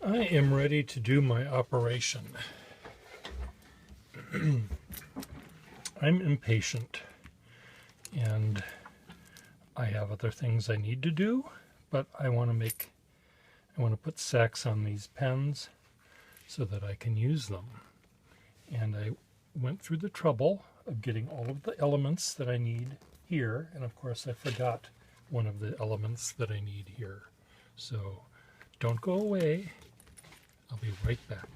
I am ready to do my operation. I'm impatient and I have other things I need to do, but I want to put sacks on these pens so that I can use them. And I went through the trouble of getting all of the elements that I need here, and of course I forgot one of the elements that I need here. So don't go away. I'll be right back.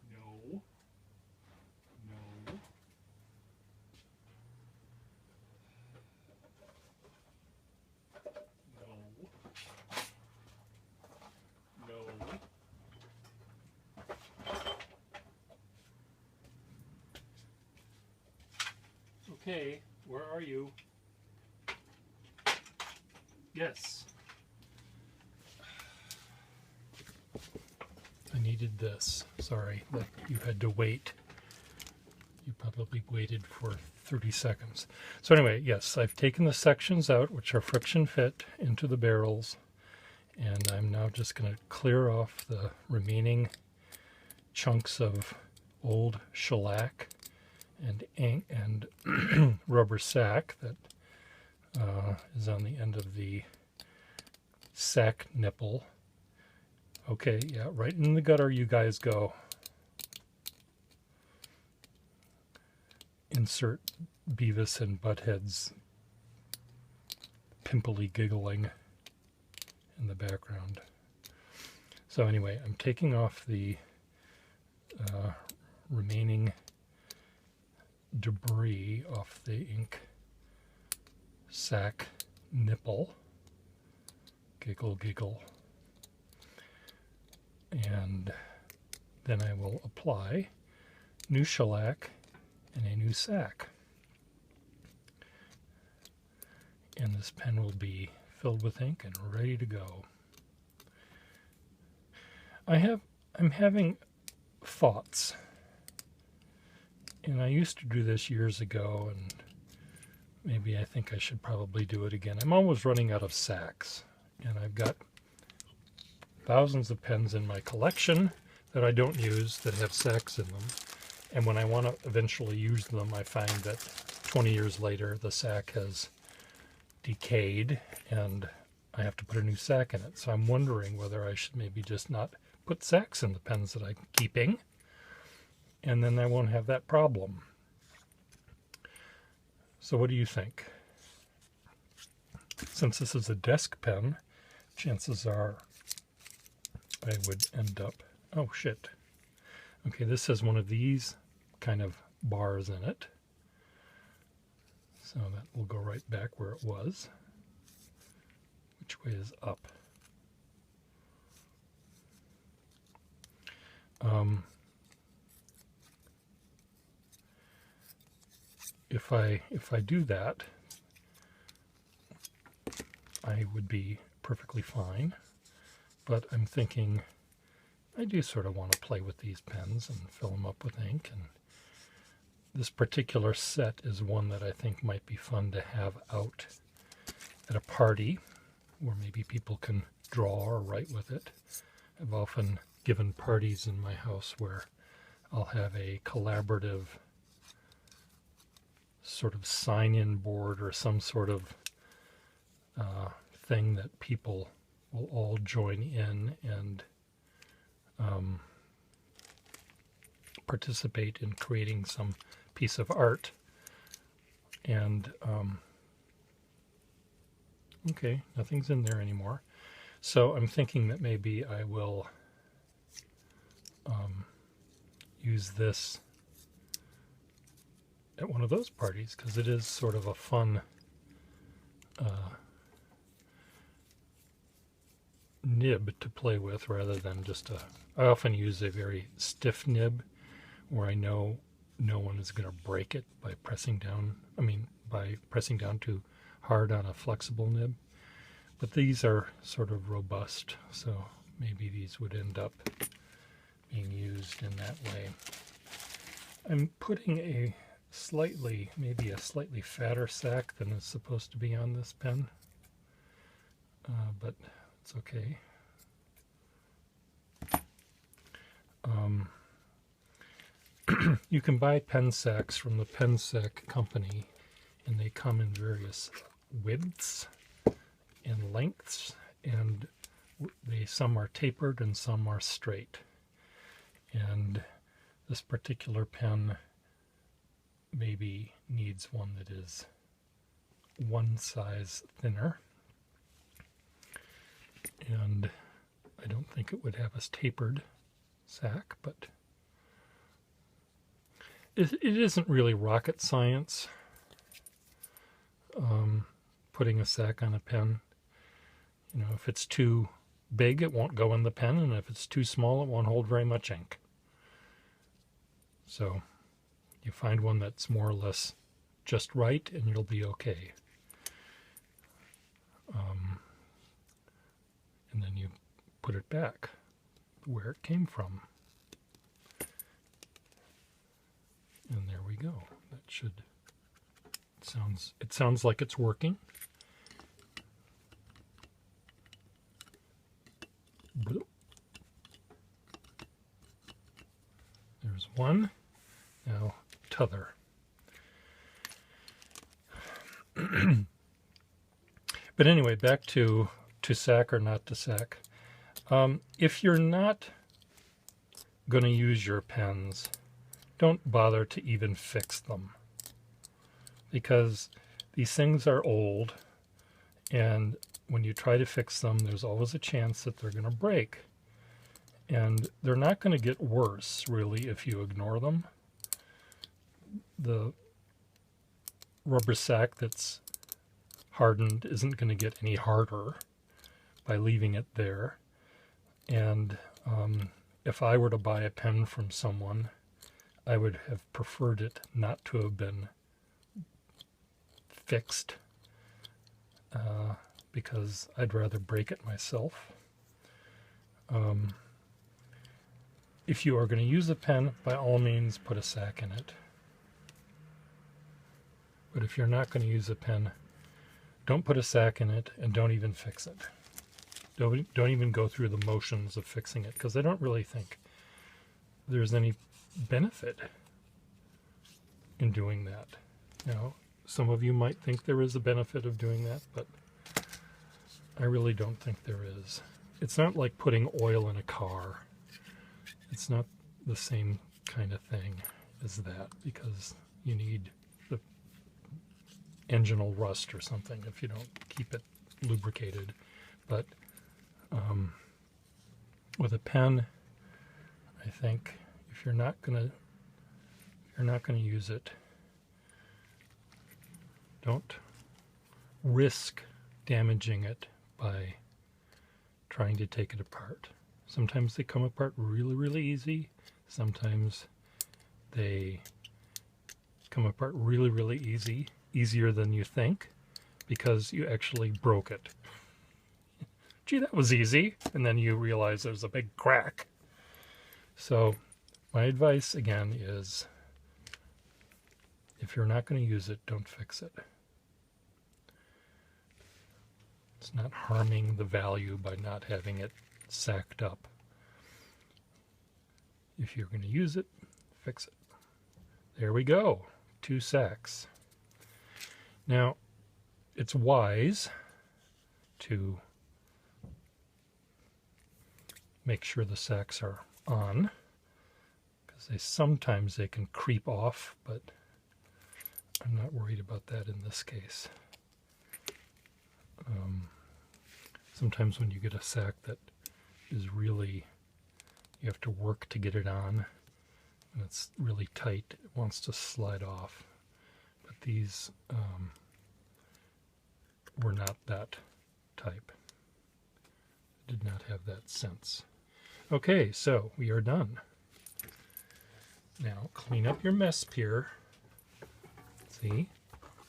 No. No. No. No. Okay, where are you? Yes. I needed this. Sorry that you had to wait. You probably waited for 30 seconds. So anyway, yes, I've taken the sections out, which are friction fit, into the barrels, and I'm now just going to clear off the remaining chunks of old shellac and ink and rubber sack that is on the end of the sack nipple. Okay, yeah, right in the gutter you guys go. Insert Beavis and Butthead's pimply giggling in the background. So anyway, I'm taking off the remaining debris off the ink sack nipple. Giggle, giggle. And then I will apply new shellac and a new sack. And this pen will be filled with ink and ready to go. I'm having thoughts. And I used to do this years ago, and maybe I think I should probably do it again. I'm always running out of sacks, and I've got thousands of pens in my collection that I don't use that have sacks in them. And when I want to eventually use them, I find that 20 years later the sack has decayed and I have to put a new sack in it. So I'm wondering whether I should maybe just not put sacks in the pens that I'm keeping, and then I won't have that problem. So what do you think? Since this is a desk pen, chances are I would end up... Oh, shit. Okay, this has one of these kind of bars in it. So that will go right back where it was. Which way is up? If I do that, I would be perfectly fine. But I'm thinking I do sort of want to play with these pens and fill them up with ink. And this particular set is one that I think might be fun to have out at a party where maybe people can draw or write with it. I've often given parties in my house where I'll have a collaborative sort of sign-in board or some sort of thing that people will all join in and participate in creating some piece of art. And okay, nothing's in there anymore. So I'm thinking that maybe I will use this at one of those parties, because it is sort of a fun nib to play with rather than just I often use a very stiff nib where I know no one is going to break it by pressing down, by pressing down too hard on a flexible nib. But these are sort of robust, so maybe these would end up being used in that way. I'm putting a slightly, maybe a slightly fatter sack than is supposed to be on this pen, but it's okay. You can buy pen sacks from the Pen Sack Company, and they come in various widths and lengths, and some are tapered and some are straight. And this particular pen maybe needs one that is one size thinner, and I don't think it would have a tapered sack, but it isn't really rocket science, putting a sack on a pen. You know, if it's too big, it won't go in the pen, and if it's too small, it won't hold very much ink. So you find one that's more or less just right, and you'll be okay. And then you put it back where it came from. And there we go. That should, it sounds like it's working. There's one. Now, t'other. But anyway, back to sack or not to sack. If you're not going to use your pens, don't bother to even fix them, because these things are old, and when you try to fix them, there's always a chance that they're going to break. And they're not going to get worse, really, if you ignore them. The rubber sack that's hardened isn't going to get any harder by leaving it there. And if I were to buy a pen from someone, I would have preferred it not to have been fixed, because I'd rather break it myself. If you are going to use a pen, by all means put a sack in it. But if you're not going to use a pen, don't put a sack in it, and don't even fix it. Don't even go through the motions of fixing it, because I don't really think there's any benefit in doing that. Now, some of you might think there is a benefit of doing that, but I really don't think there is. It's not like putting oil in a car. It's not the same kind of thing as that, because you need the engine will rust or something if you don't keep it lubricated. But with a pen, I think if you're not gonna use it, don't risk damaging it by trying to take it apart. Sometimes they come apart really, really easy. Sometimes they come apart really, really easy, easier than you think, because you actually broke it. Gee, that was easy. And then you realize there's a big crack. So my advice, again, is if you're not going to use it, don't fix it. It's not harming the value by not having it sacked up. If you're going to use it, fix it. There we go. 2 sacks. Now, it's wise to make sure the sacks are on, because sometimes they can creep off, but I'm not worried about that in this case. Sometimes when you get a sack that is really, you have to work to get it on, and it's really tight, it wants to slide off. But these were not that type. Did not have that sense. Okay, so we are done. Now clean up your mess here. See,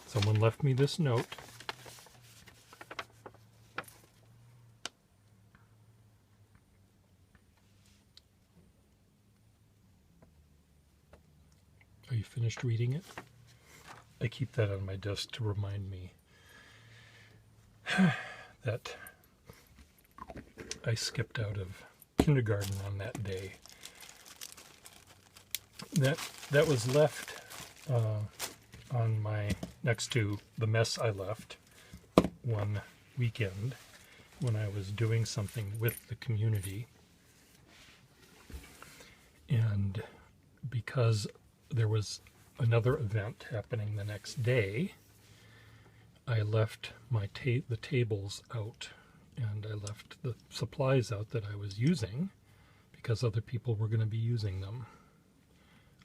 someone left me this note. you finished reading it? I keep that on my desk to remind me that I skipped out of kindergarten on that day. That was left on my, next to the mess I left one weekend when I was doing something with the community. And because there was another event happening the next day, I left the tables out, and I left the supplies out that I was using because other people were going to be using them.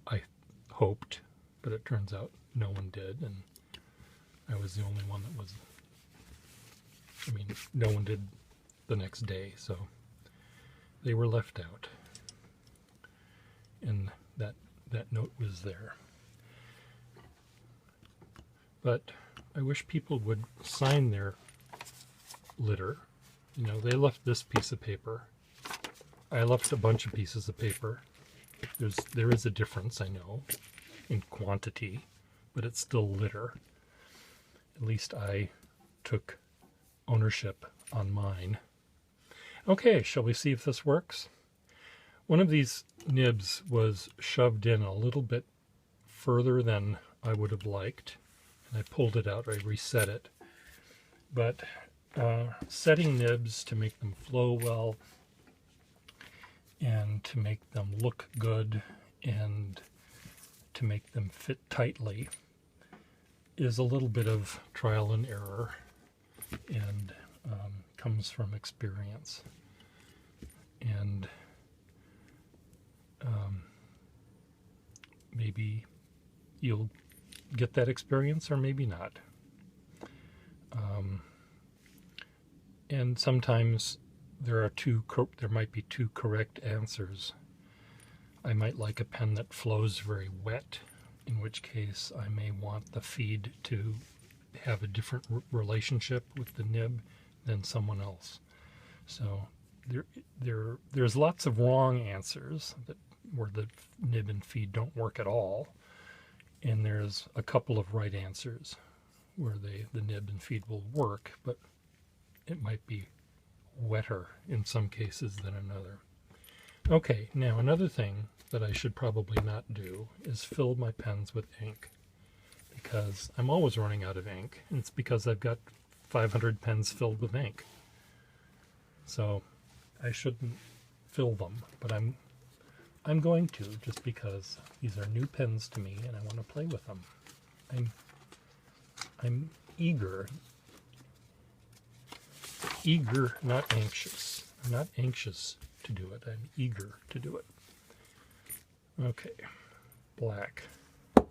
I hoped, but it turns out no one did, and I was the only one that was, no one did the next day, so they were left out. And that note was there. But I wish people would sign their litter. They left this piece of paper. I left a bunch of pieces of paper. There is a difference, I know, in quantity, but it's still litter. At least I took ownership on mine. Okay, shall we see if this works? One of these nibs was shoved in a little bit further than I would have liked, and I pulled it out. I reset it. But setting nibs to make them flow well and to make them look good and to make them fit tightly is a little bit of trial and error, and comes from experience. And maybe you'll get that experience, or maybe not. And sometimes there might be two correct answers. I might like a pen that flows very wet, in which case I may want the feed to have a different relationship with the nib than someone else. So there's lots of wrong answers where the nib and feed don't work at all, and there's a couple of right answers where the nib and feed will work, but it might be wetter in some cases than another. Okay, now another thing that I should probably not do is fill my pens with ink, because I'm always running out of ink, and it's because I've got 500 pens filled with ink. So I shouldn't fill them, but I'm going to, just because these are new pens to me and I want to play with them. I'm eager, not anxious. I'm not anxious to do it. I'm eager to do it. Okay, black. Do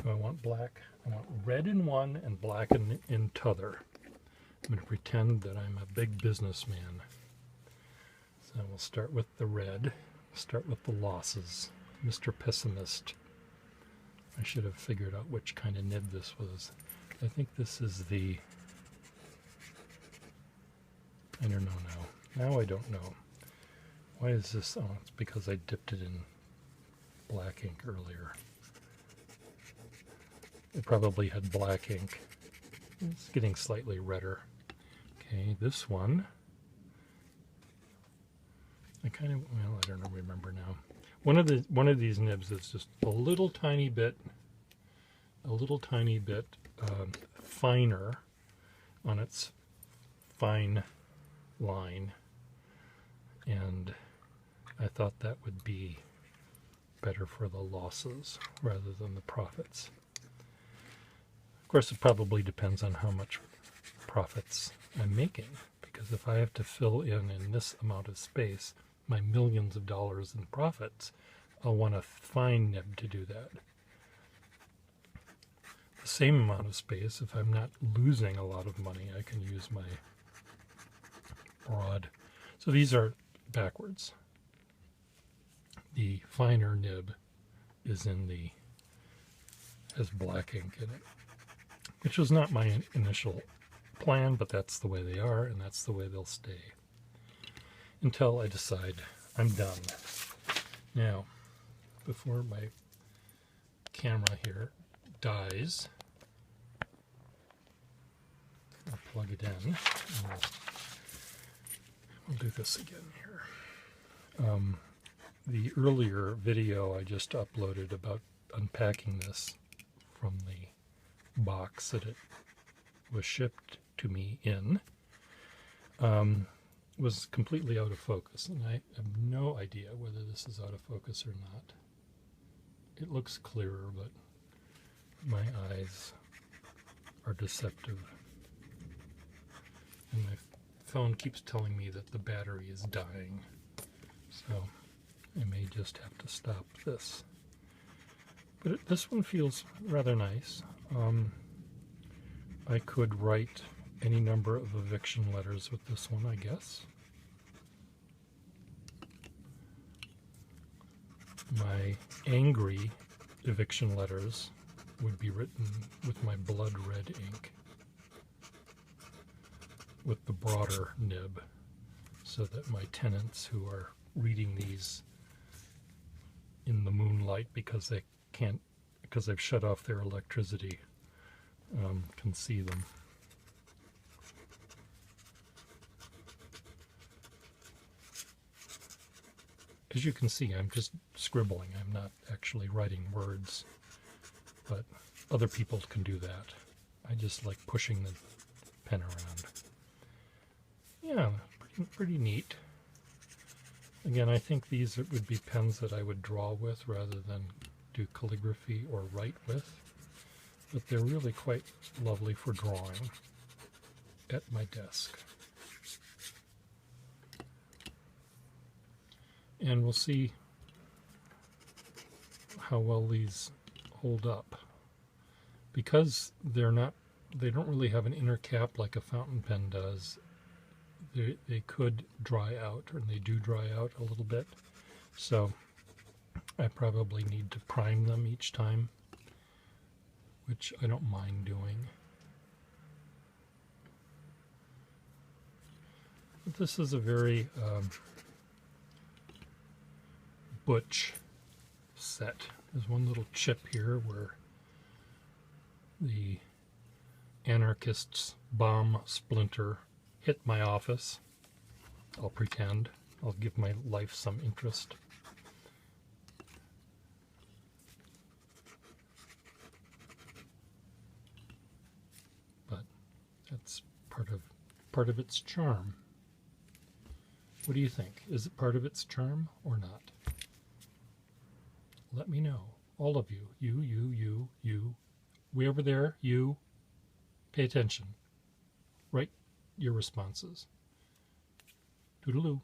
I want black? I want red in one and black in t'other. I'm going to pretend that I'm a big businessman. So we'll start with the red. Start with the losses. Mr. Pessimist. I should have figured out which kind of nib this was. I think this is the... I don't know now. Now I don't know. Why is this? Oh, it's because I dipped it in black ink earlier. It probably had black ink. It's getting slightly redder. Okay, this one. I don't remember now. One of these nibs is just a little tiny bit finer on its fine line, and I thought that would be better for the losses rather than the profits. Of course, it probably depends on how much profits I'm making, because if I have to fill in this amount of space my millions of dollars in profits, I'll want a fine nib to do that. The same amount of space, if I'm not losing a lot of money, I can use my broad. So these are backwards. The finer nib is has black ink in it, which was not my initial plan, but that's the way they are, and that's the way they'll stay until I decide I'm done. Now, before my camera here dies, I'll plug it in, and we'll do this again here. The earlier video I just uploaded about unpacking this from the box that it was shipped to me in was completely out of focus, and I have no idea whether this is out of focus or not. It looks clearer, but my eyes are deceptive. And my phone keeps telling me that the battery is dying, so I may just have to stop this. But this one feels rather nice. I could write any number of eviction letters with this one, I guess. My angry eviction letters would be written with my blood red ink, with the broader nib, so that my tenants who are reading these in the moonlight because they've shut off their electricity can see them. As you can see, I'm just scribbling. I'm not actually writing words, but other people can do that. I just like pushing the pen around. Yeah, pretty neat. Again, I think these would be pens that I would draw with rather than do calligraphy or write with, but they're really quite lovely for drawing at my desk. And we'll see how well these hold up. Because they don't really have an inner cap like a fountain pen does, they could dry out, and they do dry out a little bit. So I probably need to prime them each time, which I don't mind doing. But this is a very butch set. There's one little chip here where the anarchists' bomb splinter hit my office. I'll pretend. I'll give my life some interest. But that's part of its charm. What do you think? Is it part of its charm or not? Let me know. All of you. You. Way over there, you. Pay attention. Write your responses. Toodaloo.